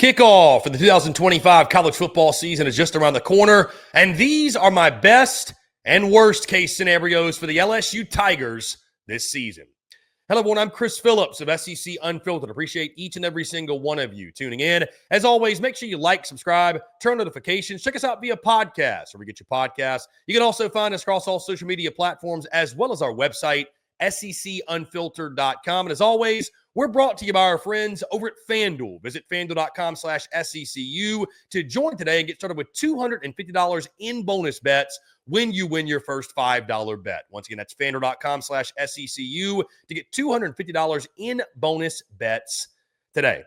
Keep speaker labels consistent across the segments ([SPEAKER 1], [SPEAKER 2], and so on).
[SPEAKER 1] Kickoff for the 2025 college football season is just around the corner, and these are my best and worst case scenarios for the LSU Tigers this season. Hello, everyone. I'm Chris Phillips of SEC Unfiltered. Appreciate each and every single one of you tuning in. As always, make sure you like, subscribe, turn notifications. Check us out via podcast, where we get your podcasts. You can also find us across all social media platforms, as well as our website, SECUnfiltered.com. And as always, we're brought to you by our friends over at FanDuel. Visit FanDuel.com/SECU to join today and get started with $250 in bonus bets when you win your first $5 bet. Once again, that's FanDuel.com/SECU to get $250 in bonus bets today.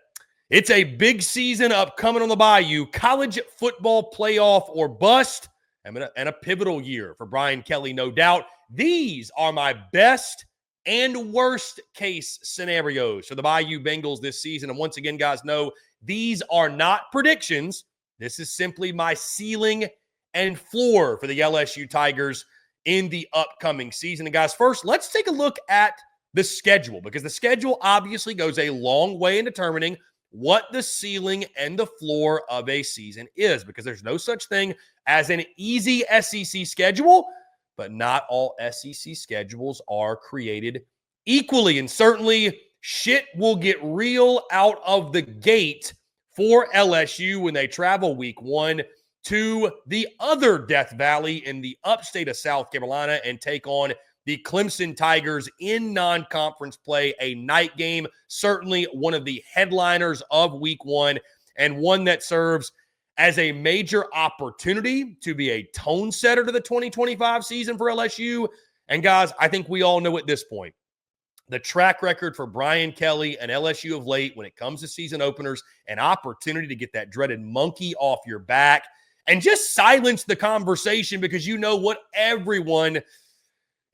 [SPEAKER 1] It's a big season upcoming on the Bayou. College football playoff or bust, and a pivotal year for Brian Kelly, no doubt. These are my best and worst case scenarios for the Bayou Bengals this season. And once again, guys, know these are not predictions. This is simply my ceiling and floor for the LSU Tigers in the upcoming season. And guys, first, let's take a look at the schedule, because the schedule obviously goes a long way in determining what the ceiling and the floor of a season is, because there's no such thing as an easy SEC schedule. But not all SEC schedules are created equally. And certainly, shit will get real out of the gate for LSU when they travel week one to the other Death Valley in the upstate of South Carolina and take on the Clemson Tigers in non-conference play, a night game. Certainly one of the headliners of week one, and one that serves as a major opportunity to be a tone setter to the 2025 season for LSU. And guys, I think we all know at this point, the track record for Brian Kelly and LSU of late when it comes to season openers, an opportunity to get that dreaded monkey off your back and just silence the conversation, because you know what everyone,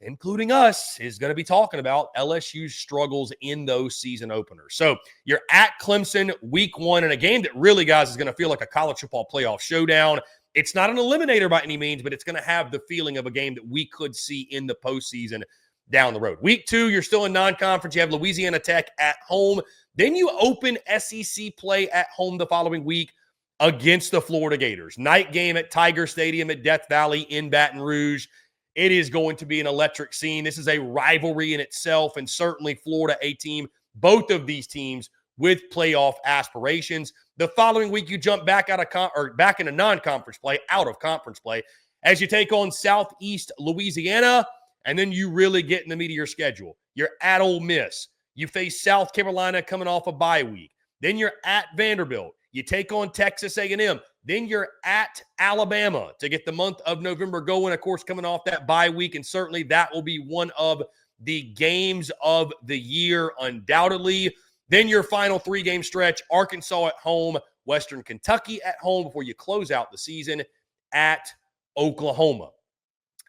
[SPEAKER 1] including us, is going to be talking about: LSU's struggles in those season openers. So you're at Clemson week one in a game that really, guys, is going to feel like a college football playoff showdown. It's not an eliminator by any means, but it's going to have the feeling of a game that we could see in the postseason down the road. Week two, you're still in non-conference. You have Louisiana Tech at home. Then you open SEC play at home the following week against the Florida Gators. Night game at Tiger Stadium at Death Valley in Baton Rouge. It is going to be an electric scene. This is a rivalry in itself, and certainly Florida, a team, both of these teams with playoff aspirations. The following week, you jump back back into non-conference play, out of conference play, as you take on Southeast Louisiana, and then you really get in the meat of your schedule. You're at Ole Miss. You face South Carolina coming off a bye week. Then you're at Vanderbilt. You take on Texas A&M. Then you're at Alabama to get the month of November going, of course, coming off that bye week. And certainly that will be one of the games of the year, undoubtedly. Then your final three-game stretch: Arkansas at home, Western Kentucky at home, before you close out the season at Oklahoma.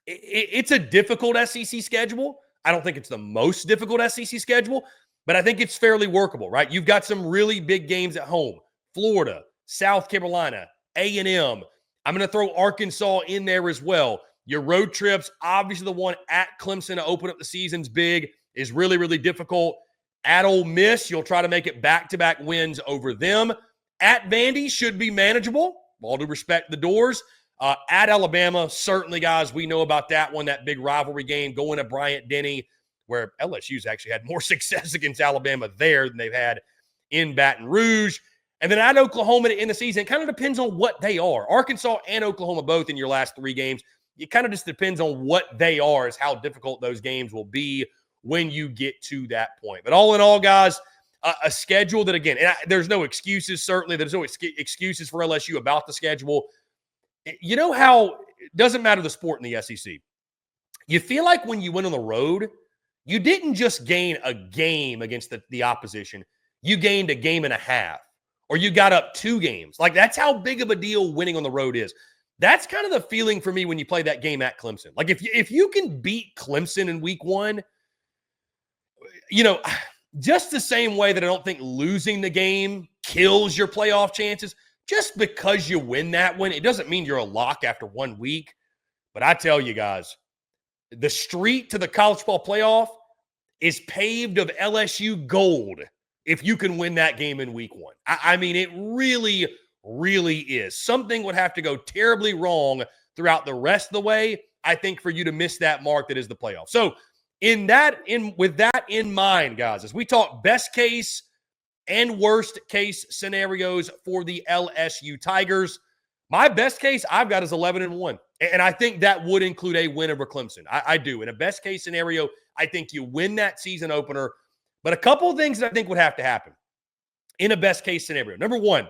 [SPEAKER 1] It's a difficult SEC schedule. I don't think it's the most difficult SEC schedule, but I think it's fairly workable, right? You've got some really big games at home: Florida, South Carolina, A&M. I'm going to throw Arkansas in there as well. Your road trips, obviously the one at Clemson to open up the season's big, is really, really difficult. At Ole Miss, you'll try to make it back-to-back wins over them. At Vandy should be manageable. All due respect, the Doors. At Alabama, certainly, guys, we know about that one, that big rivalry game going to Bryant-Denny, where LSU's actually had more success against Alabama there than they've had in Baton Rouge. And then at Oklahoma to end the season, it kind of depends on what they are. Arkansas and Oklahoma both in your last three games. It kind of just depends on what they are, is how difficult those games will be when you get to that point. But all in all, guys, a schedule that, again, there's no excuses, certainly. There's no excuses for LSU about the schedule. You know how it doesn't matter the sport in the SEC. You feel like when you went on the road, you didn't just gain a game against the opposition. You gained a game and a half, or you got up 2 games. Like, that's how big of a deal winning on the road is. That's kind of the feeling for me when you play that game at Clemson. Like, if you can beat Clemson in week one, you know, just the same way that I don't think losing the game kills your playoff chances. Just because you win that one, it doesn't mean you're a lock after 1 week. But I tell you guys, the street to the college football playoff is paved of LSU gold if you can win that game in week 1. I mean, it really, really is. Something would have to go terribly wrong throughout the rest of the way, I think, for you to miss that mark that is the playoff. So with that in mind, guys, as we talk best case and worst case scenarios for the LSU Tigers, my best case I've got is 11-1. And I think that would include a win over Clemson. I do. In a best case scenario, I think you win that season opener. But a couple of things that I think would have to happen in a best case scenario. Number one,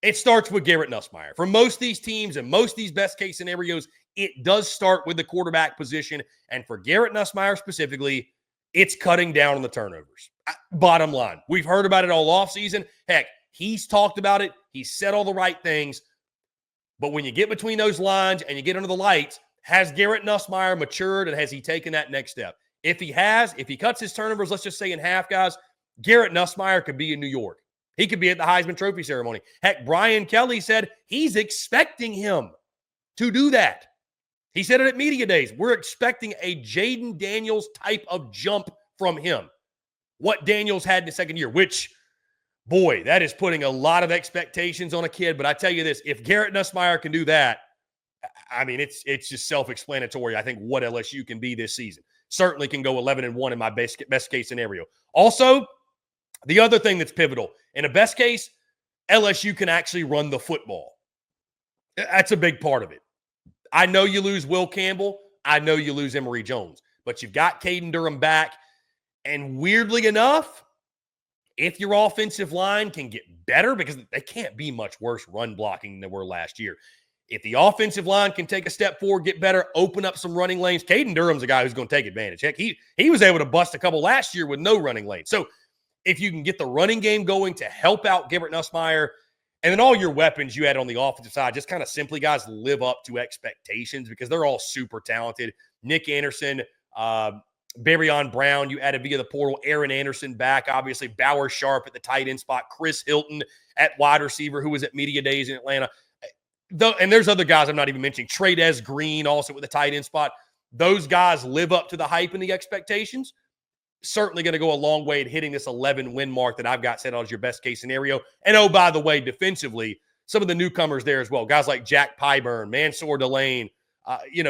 [SPEAKER 1] it starts with Garrett Nussmeier. For most of these teams and most of these best case scenarios, it does start with the quarterback position. And for Garrett Nussmeier specifically, it's cutting down on the turnovers. Bottom line, we've heard about it all offseason. Heck, he's talked about it. He's said all the right things. But when you get between those lines and you get under the lights, has Garrett Nussmeier matured and has he taken that next step? If he cuts his turnovers, let's just say in half, guys, Garrett Nussmeier could be in New York. He could be at the Heisman Trophy ceremony. Heck, Brian Kelly said he's expecting him to do that. He said it at media days. We're expecting a Jaden Daniels type of jump from him. What Daniels had in the second year, which, boy, that is putting a lot of expectations on a kid. But I tell you this, if Garrett Nussmeier can do that, I mean, it's just self-explanatory, I think, what LSU can be this season. Certainly can go 11-1 in my best case scenario. Also, the other thing that's pivotal, in a best case, LSU can actually run the football. That's a big part of it. I know you lose Will Campbell. I know you lose Emory Jones. But you've got Caden Durham back. And weirdly enough, if your offensive line can get better, because they can't be much worse run blocking than they were last year. If the offensive line can take a step forward, get better, open up some running lanes, Caden Durham's a guy who's going to take advantage. Heck, he was able to bust a couple last year with no running lanes. So if you can get the running game going to help out Garrett Nussmeier, and then all your weapons you had on the offensive side, just kind of simply, guys, live up to expectations because they're all super talented. Nick Anderson, Barryon Brown, you added via the portal. Aaron Anderson back, obviously. Bauer Sharp at the tight end spot. Chris Hilton at wide receiver, who was at media days in Atlanta. And there's other guys I'm not even mentioning. Trades Green also with the tight end spot. Those guys live up to the hype and the expectations. Certainly going to go a long way at hitting this 11-win mark that I've got set out as your best case scenario. And oh, by the way, defensively, some of the newcomers there as well. Guys like Jack Pyburn, Mansour Delane,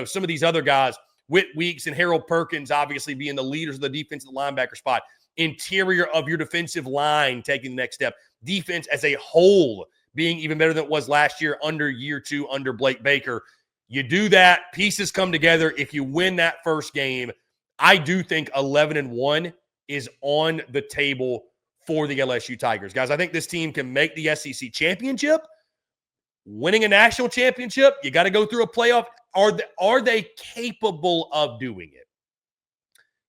[SPEAKER 1] some of these other guys, Whit Weeks and Harold Perkins, obviously being the leaders of the defensive linebacker spot. Interior of your defensive line taking the next step. Defense as a whole being even better than it was last year under year 2 under Blake Baker. You do that, pieces come together. If you win that first game, I do think 11-1 is on the table for the LSU Tigers. Guys, I think this team can make the SEC championship. Winning a national championship, you got to go through a playoff. Are they capable of doing it?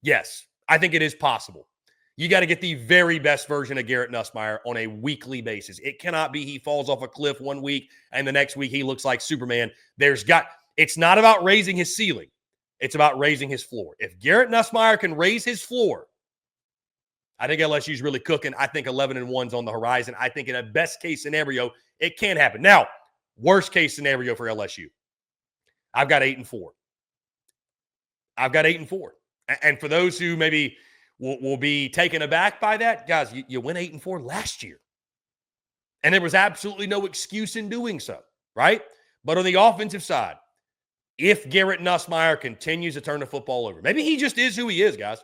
[SPEAKER 1] Yes, I think it is possible. You got to get the very best version of Garrett Nussmeier on a weekly basis. It cannot be he falls off a cliff one week and the next week he looks like Superman. It's not about raising his ceiling. It's about raising his floor. If Garrett Nussmeier can raise his floor, I think LSU's really cooking. I think 11-1's on the horizon. I think in a best case scenario, it can happen. Now, worst case scenario for LSU, I've got 8-4. I've got 8-4. And for those who maybe will be taken aback by that, guys, you went 8-4 last year. And there was absolutely no excuse in doing so, right? But on the offensive side, if Garrett Nussmeier continues to turn the football over, maybe he just is who he is, guys.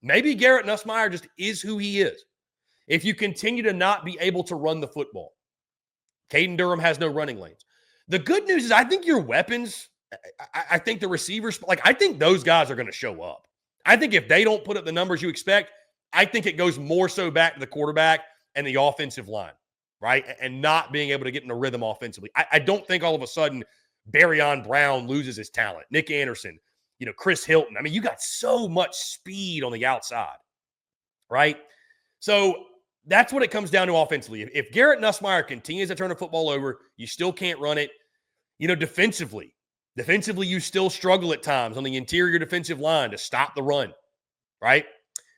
[SPEAKER 1] Maybe Garrett Nussmeier just is who he is. If you continue to not be able to run the football, Caden Durham has no running lanes. The good news is I think your weapons, I think the receivers, I think those guys are going to show up. I think if they don't put up the numbers you expect, I think it goes more so back to the quarterback and the offensive line, right? And not being able to get in a rhythm offensively. I don't think all of a sudden Barryon Brown loses his talent. Nick Anderson, Chris Hilton. I mean, you got so much speed on the outside, right? So that's what it comes down to offensively. If Garrett Nussmeier continues to turn the football over, you still can't run it. Defensively, you still struggle at times on the interior defensive line to stop the run, right?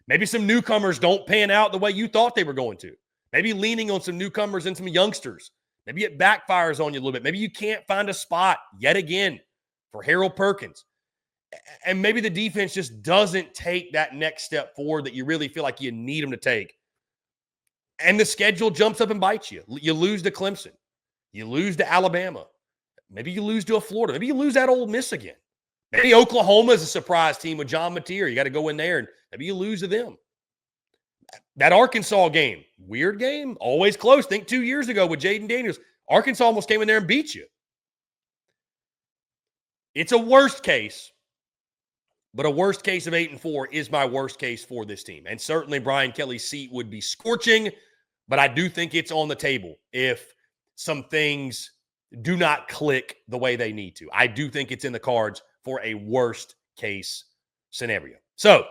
[SPEAKER 1] Maybe some newcomers don't pan out the way you thought they were going to. Maybe leaning on some newcomers and some youngsters. Maybe it backfires on you a little bit. Maybe you can't find a spot yet again for Harold Perkins. And maybe the defense just doesn't take that next step forward that you really feel like you need them to take. and the schedule jumps up and bites you. You lose to Clemson. You lose to Alabama. Maybe you lose to a Florida. Maybe you lose at Ole Miss again. Maybe Oklahoma is a surprise team with John Mateer. You got to go in there, and maybe you lose to them. That Arkansas game, weird game, always close. Think 2 years ago with Jaden Daniels. Arkansas almost came in there and beat you. It's a worst case, but a worst case of 8-4 is my worst case for this team. And certainly Brian Kelly's seat would be scorching, but I do think it's on the table if some things do not click the way they need to. I do think it's in the cards for a worst case scenario. So,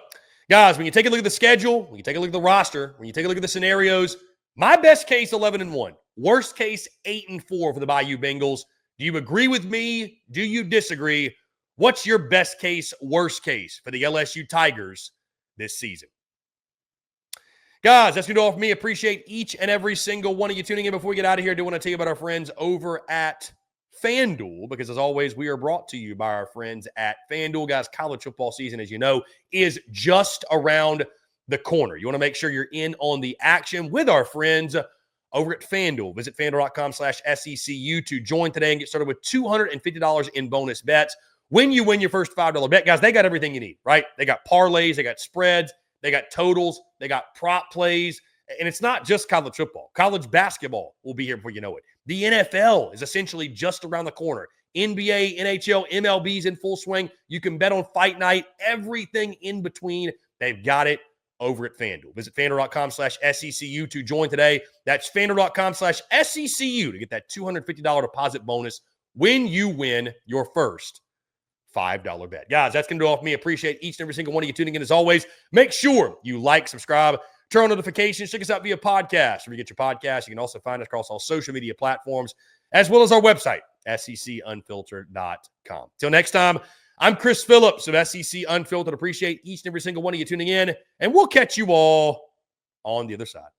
[SPEAKER 1] guys, when you take a look at the schedule, when you take a look at the roster, when you take a look at the scenarios, my best case 11-1, worst case 8-4 for the Bayou Bengals. Do you agree with me? Do you disagree? What's your best case, worst case for the LSU Tigers this season? Guys, that's going to do all for me. Appreciate each and every single one of you tuning in. Before we get out of here, I do want to tell you about our friends over at FanDuel, because as always, we are brought to you by our friends at FanDuel. Guys, college football season, as you know, is just around the corner. You want to make sure you're in on the action with our friends over at FanDuel. Visit FanDuel.com/SECU to join today and get started with $250 in bonus bets when you win your first $5 bet. Guys, they got everything you need, right? They got parlays, they got spreads, they got totals, they got prop plays. And it's not just college football. College basketball will be here before you know it. The NFL is essentially just around the corner. NBA, NHL, MLB's in full swing. You can bet on fight night, everything in between. They've got it over at FanDuel. Visit FanDuel.com/SECU to join today. That's FanDuel.com/SECU to get that $250 deposit bonus when you win your first $5 bet. Guys, that's going to do all for me. Appreciate each and every single one of you tuning in. As always, make sure you like, subscribe, turn on notifications. Check us out via podcast. Where you get your podcast, you can also find us across all social media platforms, as well as our website, SECUnfiltered.com. Till next time, I'm Chris Phillips of SEC Unfiltered. Appreciate each and every single one of you tuning in, and we'll catch you all on the other side.